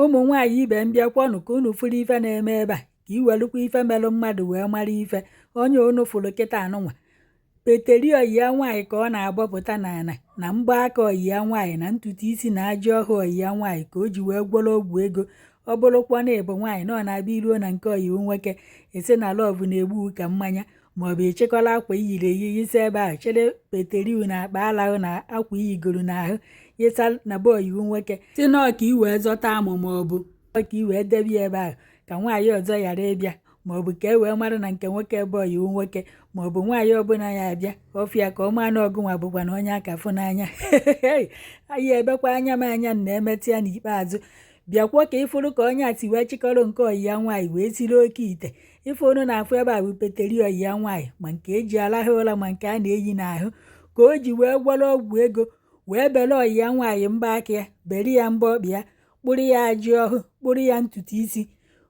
ụmụ nwaanyị ibe m bịakwanụ ka unu fụrụ ife na-eme ebe a ka iwelụkwa ife melụ mmadụ wee mara ife. Onye unu fụrụ kịta anụnwa peteri oyi ya nwaanyị ka ọ na-agbapụta n'ala na mgbaaka oyi ya nwaanyị na ntutu isi na ajị ọhụụ oyi ya nwaanyị ka o ji wee gwọrọ ọgwụ ego. Ọ bụrụkwa na ịbụ nwaanyị na ọ na-abịa iruo na nke oyiwu nwoke esi na lọvụ na-egbu ka mmanya maọbụ ịchịkọla akwa iyiri eyi yisi ebe ahụ chere peteriu na akpa alahụ na akwa iyigoro n'ahụ yịsa na be oyiwu nwoke si nọọ ka i wee zọta amụ maọbụ ka i wee debe ebe ahụ ka nwaanyị ọzọ ghara ịbịa maọbụ ka e wee mara na nke nwoke ebe oyiwu nwoke maọbụ nwaanyị ọbụla ya abịa ọfịa ka ọ maa na ọgụnwa bụkwa na onye akafụ n'anya anyị ebekwa anya m anya na-emetụ ya n'ikpeazụ bịakwa ka ịfụrụ ka onye ati wee chịkọrọ nke oyi ya nwaanyị wee siri oke ite. Ife onu na-afụ ebe a bụ peteri oyi ya nwaanyị ma nke eji alahụ ụra ma nke a na-eyi n'ahụ ka o ji wee gwọrọ ọgwụ ego wee bere oyi ya nwaanyị mba aka ya beri ya mba ọkpị ya kpụrụ ya ajị ọhụụ kpụrụ ya ntutu isi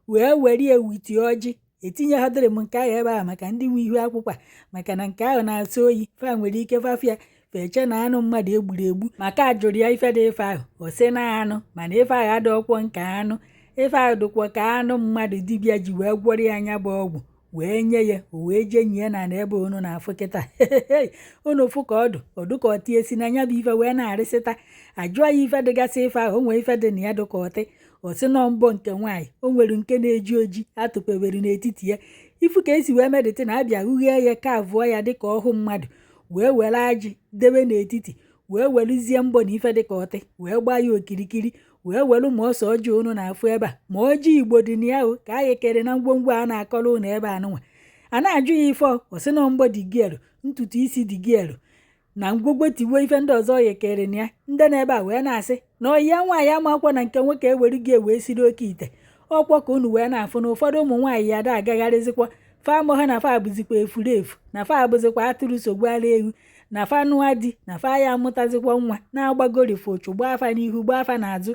wee were ewiti ọjị etinye ha dịrị m nke ahụ ebe ahụ maka ndị nwe ihu akwụkwọ maka na nke ahụ na-asọ oyi fa nwere ike fafịa feche na anụ mmadụ egburu egbu maka ajụrụ ya ife dị ife ahụ o si na anụ mana ife ahụ adịọkwọ nke anụ ife ahụ dịkwa ka anụ mmadụ dibịa ji wee gwọrọ ya anya bụ ọgwụ wee nye ya o wee jee nye na ebe unu na-afụ kịta unu fụ ka ọdụ ka ọtị esi na anya bụ ife wee na-arịsịta ajụọ ya ife dịgasị ife ahụ o nwee ife dị na ya dịka ọtị osi nọ mbọ nke nwaanyị o nwere nke na-eji oji atụpebere n'etiti ya ifu ka esi wee medite na abịa ghughee ya ka avụọ ya dịka ọhụ mmadụ wee were ajị debe n'etiti wee weluzie mbọ na ife dịka ọtị wee gbaa ya okirikiri wee welu ma ọsọ ọjọọ unu na-afụ ebe a ma ọjị igbo dị na ya o ka anyị kere na ngwongwo a na-akọrọ unu ebe anụnwa a na-ajụ ya ife ọsị na mbọ dị gịelu ntutu isi dị gịelu na ngwogwo tiwo ife ndị ọzọ ya kere na ya ndị na-ebe a wee na-asị na oyi ya nwaanyị amakwa na nke nwoke ewere gị wee siri oke ite ọkwa ka unu wee na-afụ na ụfọdụ ụmụ nwaanyị ya da agagharịzikwa fa amụha na fa abụzikwa efuru efu na fa abụzikwa atụrụ sogbu ara ewu na fa nụa di na fa ya amụtazikwa nwa na-agbagorifụ ụchụ gbaa afa n'ihu gbaa afa n'azụ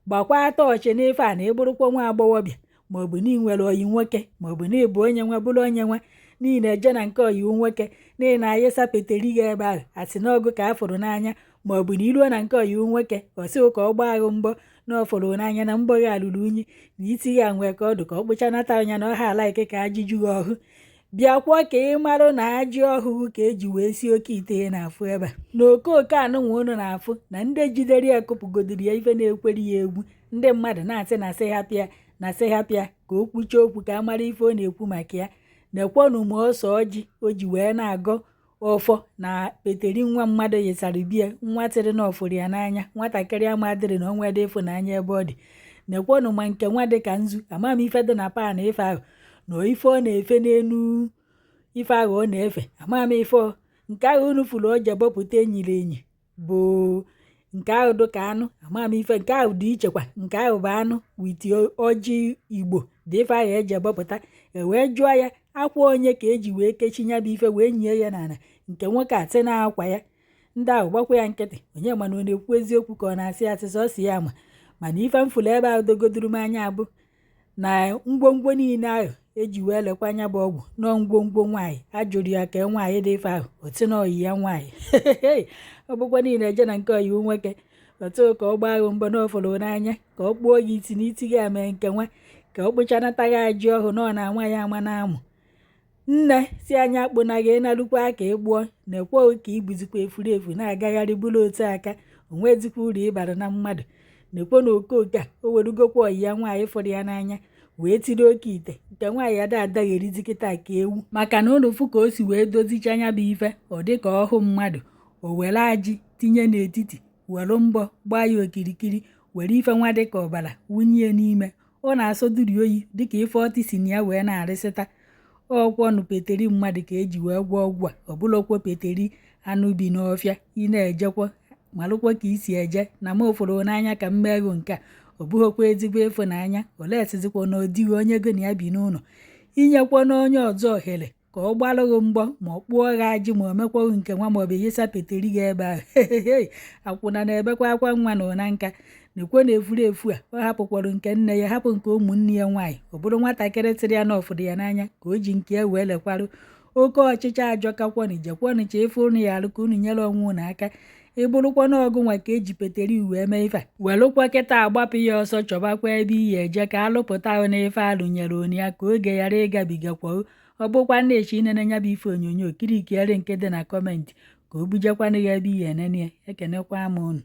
gbakwa atọ ọchị n'ife a na ịbụrụkwa nwa agbọghọbịa maọbụ na ị nwere oyi nwoke maọbụ na ịbụ onye nwa bụrụ onye nwa n'ihi na eje na nke oyiwu nwoke n'ihi na ayịsa peteri gị ebe ahụ asị n'ọgụ ka a fụrụ n'anya maọbụ na iruo na nke oyiwu nwoke ọsị ụka ọ gbaa ahụ mbọ na ọ fụrụ n'anya na mbọ gị alụrụ unyi na isi ya nwee ka ọdụ ka ọ kpụchanata anya na ọha ala ike ka ajịju gị ọhụ bịakwa ka ị marụ na ajị ọhụụ ka eji wee si oke ite na-afụ ebe a na okooko anụnwa unu na-afụ na ndị jidere ya kụpụgodiri ya ife na-ekweri ya egwu ndị mmadụ na-asị na sị hapịa ka o kwuchie okwu ka a mara ife ọ na-ekwu maka ya na-ekwonụ ma ọsọ ọjị o ji wee na-agọ ọfọ na peteri nwa mmadụ yisara bie nwa tịrị na ọfụrụ ya n'anya nwatakịrị amadịrị na onwe dị ịfụnanya ebe ọ dị na-ekwonụ ma nke nwa dị ka nzu amam ife dị na paa na ife ahụ na ife ọ na-efe n'elu ife ahụ ọ na-efe amam ife nke ahụ unu fụrụ o ji bọpụta enyiri enyi bụ nke ahụ dị ka anụ amam ife nke ahụ dị ichekwa nke ahụ bụ anụ witi ọjị igbo dị ife ahụ eji bọpụta wee jụọ ya akwa onye ka eji wee kechinya bụ ife wee nyie ya n'ala nke nwoke atị na akwa ya ndị ahụ gbakwa ya nkịtị onye mana ọ na-ekwu eziokwu ka ọ na-asị asịsa ọ si ya mana ife m fụrụ ebe ahụ dogoduru m anya abụ na ngwongwo niile ahụ eji wee lekwa anya bụ ọgwụ nọ ngwongwo nwaanyị ajụrụ ya ka nwaanyị dị ife ahụ otu na oyi ya nwaanyị ọ bụkwa niile eje na nke oyiwu nwoke otu ka ọ gbaa ahụ mbọ na ọ fụrụ n'anya ka ọ kpụọ ya iti n'iti gị amee nke nwa ka ọ kpụchanataghị ajị ọhụụ na ọ na-anwa ya ama na amụ nne si anya akpụnaghị ịnarụkwa ka ị gbuo na-ekwe ka ibuzikwa efuru efu na-agagharị bụrụ otu aka onwezikwa uru ịbara na mmadụ na-ekwe na okooko a o werugokwa oyi ya nwaanyị fụrụ ya n'anya wee tiri oke ite nke nwaanyị ada adagherizi kịta ka ewu maka na ụlọ fụ ka o si wee dozicha anya bụ ife ọ dị ka ọhụ mmadụ o were ajị tinye n'etiti were mbọ gbaa ya okirikiri were ife nwa dị ka ọbara wunye n'ime ọ na-asọduri oyi dịka ife ọtị si na ya wee na-arịsịta ọkwọnụ peteri mmadụ ka eji wee gwọ ọgwụ a ọbụlọkwa peteri anụ bi n'ọfịa ị na-ejekwa malụkwa ka isi eje na m ụfụrụ n'anya ka mmeghu nke a ọ bụghịkwa ezigbo ịfụnanya olesizikwa na odighị onye go na ya bi n'ụlọ inyekwa na onye ọzọ ohere ka ọ gbalụghị mgbọ ma ọ kpụọ gha ajị ma o mekwaghị nke nwa maọbụ yisa peteri gị ebe ahụ akwụna na-ebekwa akwa nwa na ụna nka na-ekwe na efuru efu a ọ hapụkwara nke nne ya hapụ nke ụmụnne ya nwaanyị ọ bụrụ nwatakịrị tịrị ya na ọfụrụ ya n'anya ka o ji nke ya wee lekwarụ oke ọchịchị ajọkakwanụ jekwanụ cha efe ụnụ ya alụ ka unu nyere onwe unu aka ị bụrụkwa n'ọgụ nwa ka eji peteri wee mee ife a welụkwa kịta agbapụ ya ọsọ chọbakwa ebe ị ya eje ka alụpụta ahụ na ife alụnyere onye ya ka oge ghara ịgabigakwa ọ bụkwa na-echi inene nya bụ ife onyonyo kirikiere nke dị na kọmentị ka o bujekwanụ ya ebe ị ya enene ya. Ekenekwa m unu.